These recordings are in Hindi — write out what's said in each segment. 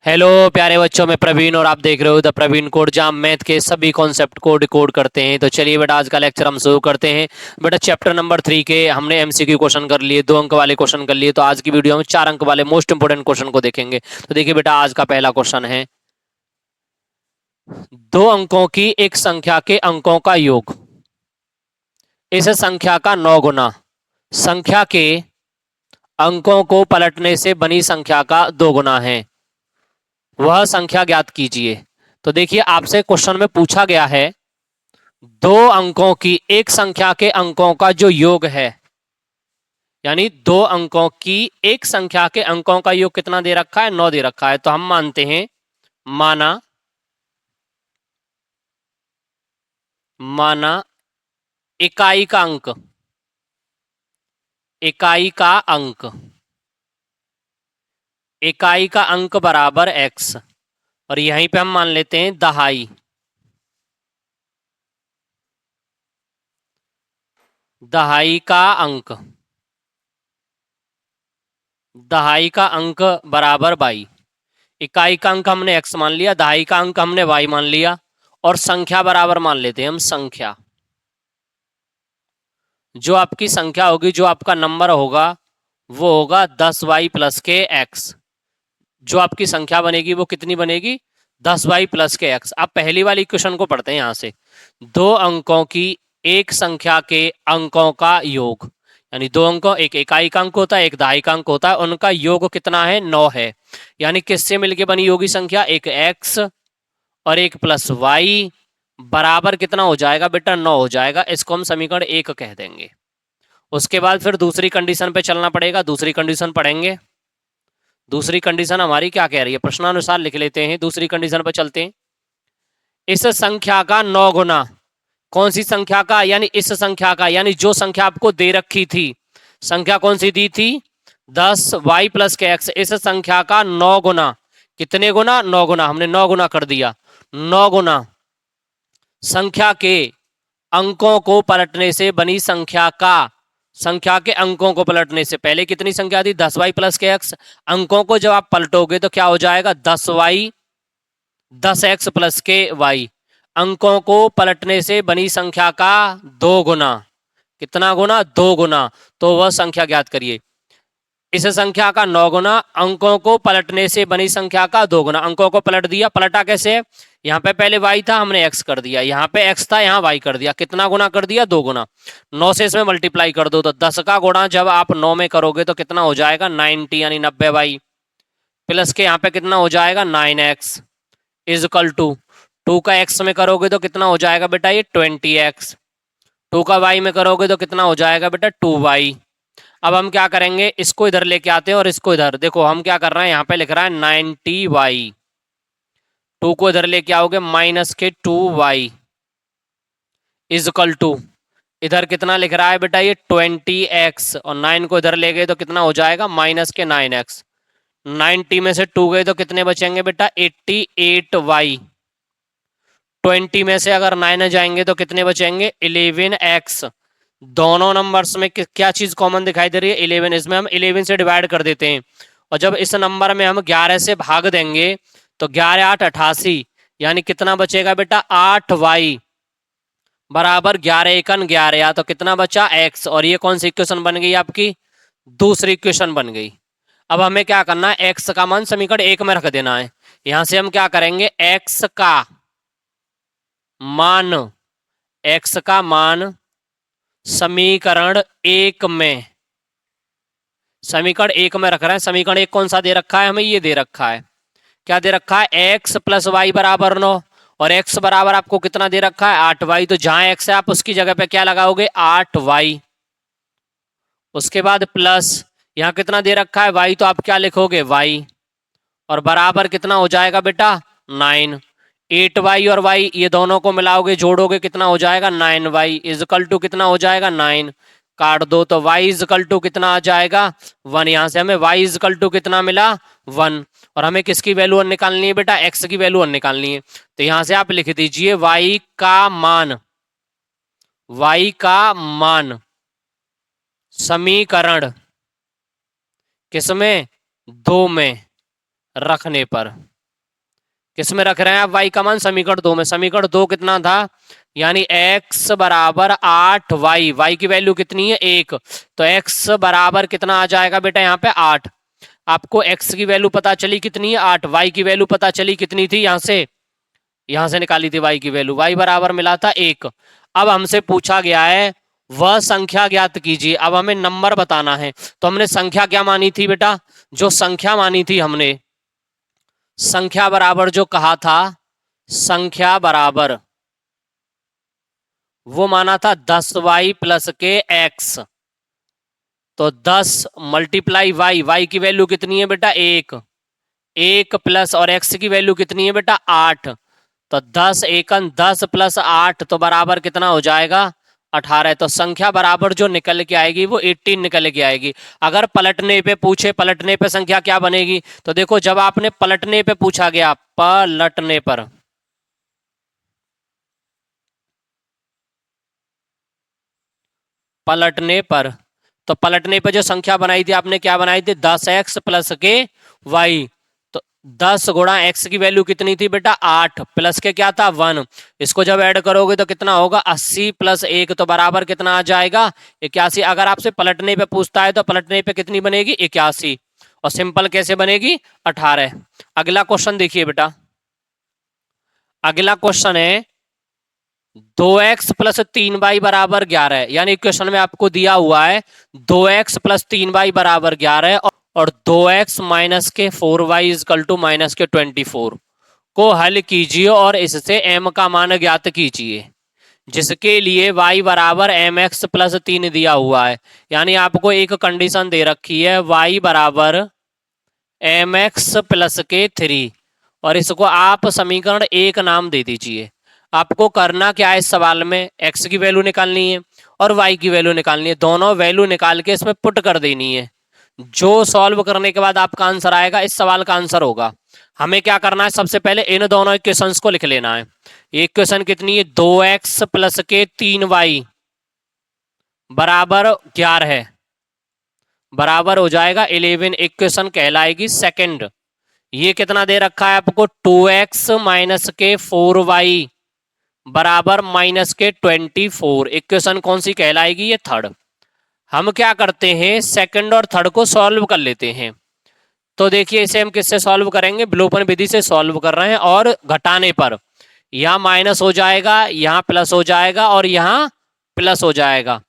हेलो प्यारे बच्चों, मैं प्रवीण और आप देख रहे हो द प्रवीण कोड, जहां मैथ के सभी कॉन्सेप्ट को डिकोड करते हैं। तो चलिए बेटा, आज का लेक्चर हम शुरू करते हैं। बेटा चैप्टर नंबर 3 के हमने एमसीक्यू क्वेश्चन कर लिए, 2 अंक वाले क्वेश्चन कर लिए। तो आज की वीडियो में 4 अंक वाले मोस्ट इंपोर्टेंट क्वेश्चन को देखेंगे। तो देखिए बेटा, आज का पहला क्वेश्चन है, 2 अंकों की एक संख्या के अंकों का योग इस संख्या का 9 गुना संख्या के अंकों को पलटने से बनी संख्या का 2 गुना है, वह संख्या ज्ञात कीजिए। तो देखिए, आपसे क्वेश्चन में पूछा गया है 2 अंकों की एक संख्या के अंकों का जो योग है, यानी 2 अंकों की एक संख्या के अंकों का योग कितना दे रखा है, 9 दे रखा है। तो हम मानते हैं, माना माना इकाई का अंक, इकाई का अंक, इकाई का अंक बराबर x, और यहीं पे हम मान लेते हैं दहाई, दहाई का अंक, दहाई का अंक बराबर y। इकाई का अंक हमने x मान लिया, दहाई का अंक हमने y मान लिया, और संख्या बराबर मान लेते हैं हम संख्या। जो आपकी संख्या होगी, जो आपका नंबर होगा, वो होगा 10y प्लस के x। जो आपकी संख्या बनेगी वो कितनी बनेगी, 10y प्लस के x। अब पहली वाली इक्वेशन को पढ़ते हैं यहां से। 2 अंकों की एक संख्या के अंकों का योग, यानी 2 अंकों, एक इकाई का अंक होता है, एक दहाई का अंक होता है, उनका योग कितना है, 9 है। यानी किससे मिलके बनी होगी संख्या, एक x और एक प्लस y, बराबर कितना हो जाएगा बेटा, 9 हो जाएगा। इसको हम समीकरण 1 कह देंगे। उसके बाद फिर दूसरी कंडीशन पे चलना पड़ेगा, दूसरी कंडीशन पढ़ेंगे। दूसरी कंडीशन हमारी क्या कह रही है, प्रश्नानुसार लिख लेते हैं, दूसरी कंडीशन पर चलते हैं। इस संख्या का 9 गुना, कौन सी संख्या का, यानी इस संख्या का, यानी जो संख्या आपको दे रखी थी, संख्या कौन सी दी थी, 10y प्लस के x। इस संख्या का 9 गुना, कितने गुना, 9 गुना, हमने 9 गुना कर दिया। 9 गुना संख्या के अंकों को पलटने से बनी संख्या का, संख्या के अंकों को पलटने से, पहले कितनी संख्या थी, 10y प्लस के x। अंकों को जब आप पलटोगे तो क्या हो जाएगा, 10y 10x प्लस के y। अंकों को पलटने से बनी संख्या का 2 गुना, कितना गुना, 2 गुना। तो वह संख्या ज्ञात करिए। इस संख्या का 9 गुना, अंकों को पलटने से बनी संख्या का 2 गुना। अंकों को पलट दिया, पलटा कैसे, यहाँ पे पहले y था, हमने x कर दिया, यहाँ पे x था, यहाँ y कर दिया। कितना गुना कर दिया, 2 गुना। 9 से इसमें मल्टीप्लाई कर दो, तो 10 का गुणा जब आप 9 में करोगे तो कितना हो जाएगा, 90, यानी 90y, प्लस के यहाँ पे कितना हो जाएगा, 9x इज इक्वल टू 2 का x में करोगे तो कितना हो जाएगा बेटा, ये 20x। 2 का y में करोगे तो कितना हो जाएगा बेटा, 2y। अब हम क्या करेंगे, इसको इधर लेके आते हैं और इसको इधर। देखो हम क्या कर रहे हैं, यहाँ पे लिख रहा है 90y, 2 को इधर लेके आओगे माइनस के 2y इज इक्वल टू, इधर कितना लिख रहा है बेटा, ये 20x, और 9 को इधर ले गए तो कितना हो जाएगा, माइनस के 9x। 90 में से 2 गए तो कितने बचेंगे बेटा, 88y। 20 में से अगर 9 जाएंगे तो कितने बचेंगे, 11x। दोनों नंबर्स में क्या चीज कॉमन दिखाई दे रही है, 11। इसमें हम 11 से डिवाइड कर देते हैं, और जब इस नंबर में हम 11 से भाग देंगे तो 11 8 88, यानी कितना बचेगा बेटा, 8y बराबर 11 एकन 11, तो कितना बचा, x। और ये कौन सी इक्वेशन बन गई आपकी, दूसरी इक्वेशन बन गई। अब हमें क्या करना है, x का मान समीकरण 1 में रख देना है। यहां से हम क्या करेंगे, x का मान, x का मान समीकरण 1 में, समीकरण 1 में रख रहे हैं। समीकरण 1 कौन सा दे रखा है हमें, ये दे रखा है, क्या दे रखा है, x प्लस वाई बराबर 9, और x बराबर आपको कितना दे रखा है, 8y। तो जहां x है आप उसकी जगह पे क्या लगाओगे, 8y। उसके बाद प्लस, यहां कितना दे रखा है y, तो आप क्या लिखोगे, y, और बराबर कितना हो जाएगा बेटा, 9। 8y और y ये दोनों को मिलाओगे, जोड़ोगे, कितना हो जाएगा, 9y इज इक्वल टू कितना हो जाएगा, 9। काट दो तो y इज इक्वल टू कितना आ जाएगा, 1। यहां से हमें y इज इक्वल टू कितना मिला, 1। और हमें किसकी वैल्यू निकालनी है बेटा, x की वैल्यू निकालनी है। तो यहां से आप लिख दीजिए y का मान, y का मान समीकरण किसमें, 2 में रखने पर, किस में रख रहे हैं आप y का मान? समीकरण 2 में। समीकरण 2 कितना था? यानी x बराबर 8y, y की वैल्यू कितनी है? 1। तो x बराबर कितना आ जाएगा बेटा यहाँ पे? 8। आपको x की वैल्यू पता चली कितनी है? 8। y की वैल्यू पता चली कितनी थी? यहां से निकाली थी y की वैल्यू, y बराबर मिला था 1। अब हमसे पूछा गया है वह संख्या ज्ञात कीजिए। अब हमें नंबर बताना है। तो हमने संख्या क्या मानी थी बेटा? जो संख्या मानी थी हमने, संख्या बराबर जो कहा था, संख्या बराबर वो माना था 10y प्लस के x। तो 10 मल्टीप्लाई y की वैल्यू कितनी है बेटा? 1 प्लस और x की वैल्यू कितनी है बेटा? 8। तो 10 एकन 10 प्लस 8 तो बराबर कितना हो जाएगा? 18। तो संख्या बराबर जो निकल के आएगी वो 18 निकल के आएगी। अगर पलटने पे पूछे, पलटने पे संख्या क्या बनेगी? तो देखो, जब आपने पलटने पे पूछा गया, पलटने पर, पलटने पर, तो पलटने पर जो संख्या बनाई थी आपने, क्या बनाई थी? 10x प्लस के y। तो 10 गुणा x की वैल्यू कितनी थी बेटा? 8 प्लस के क्या था? 1। इसको जब ऐड करोगे तो कितना होगा? 80 प्लस 1 तो बराबर कितना आ जाएगा? 81। अगर आपसे पलटने पे पूछता है तो पलटने पे कितनी बनेगी? 81। और सिंपल कैसे बनेगी? 18। अगला क्वेश्चन देखिए बेटा। अगला क्वेश्चन है 2x प्लस 3y बराबर 11। यानी क्वेश्चन में आपको दिया हुआ है 2x प्लस 3y बराबर 11 और 2x माइनस के 4y इजकल टू माइनस के 24 को हल कीजिए और इससे m का मान ज्ञात कीजिए, जिसके लिए y बराबर mx प्लस 3 दिया हुआ है। यानी आपको एक कंडीशन दे रखी है y बराबर mx प्लस के 3, और इसको आप समीकरण 1 नाम दे दीजिए। आपको करना क्या है इस सवाल में? x की वैल्यू निकालनी है और y की वैल्यू निकालनी है। दोनों वैल्यू निकाल के इसमें पुट कर देनी है। जो सॉल्व करने के बाद आपका आंसर आएगा, इस सवाल का आंसर होगा। हमें क्या करना है? सबसे पहले इन दोनों इक्वेशंस को लिख लेना है। इक्वेशन कितनी है? 2x प्लस के 3y बराबर 11 है, बराबर हो जाएगा 11। इक्वेशन कहलाएगी सेकंड। ये कितना दे रखा है आपको? 2x माइनस के 4y बराबर माइनस के 24। इक्वेशन कौन सी कहलाएगी? ये थर्ड। हम क्या करते हैं? सेकंड और थर्ड को सॉल्व कर लेते हैं। तो देखिए, इसे हम किससे सॉल्व करेंगे? विलोपन विधि से सॉल्व कर रहे हैं। और घटाने पर यहाँ माइनस हो जाएगा, यहाँ प्लस हो जाएगा और यहाँ प्लस हो जाएगा।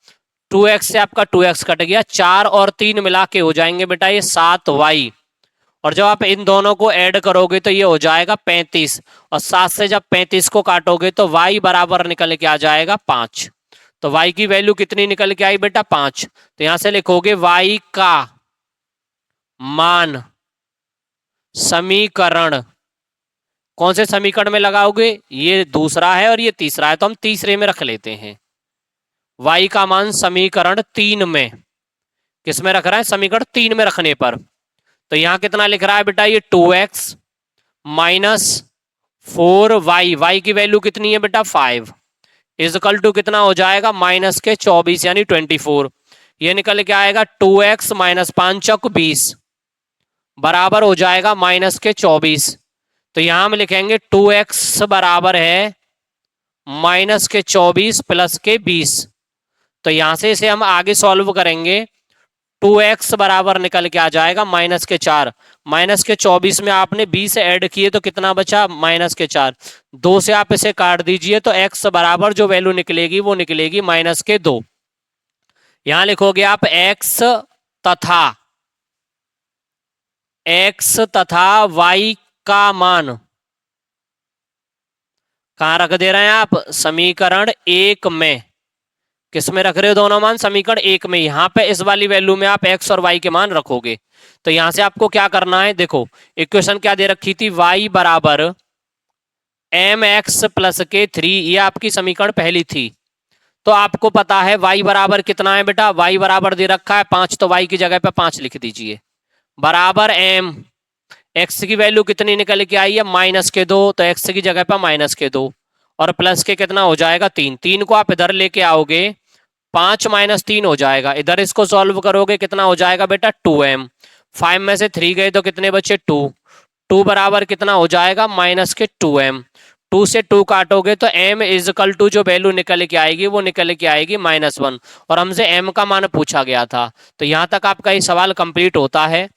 2x से आपका 2x कट गया, 4 और 3 मिला के हो जाएंगे बेटा ये 7y। और जब आप इन दोनों को ऐड करोगे तो ये हो जाएगा 35, और 7 से जब 35 को काटोगे तो y बराबर निकल के आ जाएगा 5। तो y की वैल्यू कितनी निकल के आई बेटा? 5। तो यहां से लिखोगे y का मान समीकरण, कौन से समीकरण में लगाओगे? ये दूसरा है और ये तीसरा है, तो हम तीसरे में रख लेते हैं। y का मान समीकरण 3 में, किस में रख रहा है? समीकरण 3 में रखने पर। तो यहां कितना लिख रहा है बेटा? ये 2x माइनस 4y, y की वैल्यू कितनी है बेटा? 5 इजकल टू कितना हो जाएगा? माइनस के 24 यानी 24। ये निकल के आएगा 2x माइनस 5 चौक 20 बराबर हो जाएगा माइनस के 24। तो यहां हम लिखेंगे 2x बराबर है माइनस के 24 प्लस के 20। तो यहां से इसे हम आगे सॉल्व करेंगे। 2x बराबर निकल के आ जाएगा माइनस के 4। माइनस के 24 में आपने 20 ऐड किए तो कितना बचा? माइनस के 4। 2 से आप इसे काट दीजिए तो x बराबर जो वैल्यू निकलेगी वो निकलेगी माइनस के 2। यहां लिखोगे आप x तथा y का मान कहां रख दे रहे हैं आप? समीकरण 1 में। किस में रख रहे हो दोनों मान? समीकरण 1 में। यहां पे इस वाली वैल्यू में आप x और y के मान रखोगे। तो यहां से आपको क्या करना है? देखो, इक्वेशन क्या दे रखी थी? y बराबर mx प्लस के 3, ये आपकी समीकरण पहली थी। तो आपको पता है y बराबर कितना है बेटा? y बराबर दे रखा है 5, तो y की जगह पे 5 लिख दीजिए, बराबर m। x की वैल्यू कितनी निकल के आई है? माइनस के 2, तो x की जगह पर माइनस के 2 और प्लस के कितना हो जाएगा? 3। 3 को आप इधर लेके आओगे, 5 माइनस 3 हो जाएगा। इधर इसको सॉल्व करोगे कितना हो जाएगा बेटा? 2m। 5 में से 3 गए तो कितने बचे? 2। 2 बराबर कितना हो जाएगा -2m। 2 से 2 काटोगे तो m इजकल टू जो वैल्यू निकल के आएगी वो निकल के आएगी -1, और हमसे m का मान पूछा गया था। तो यहां तक आपका ये सवाल कंप्लीट होता है।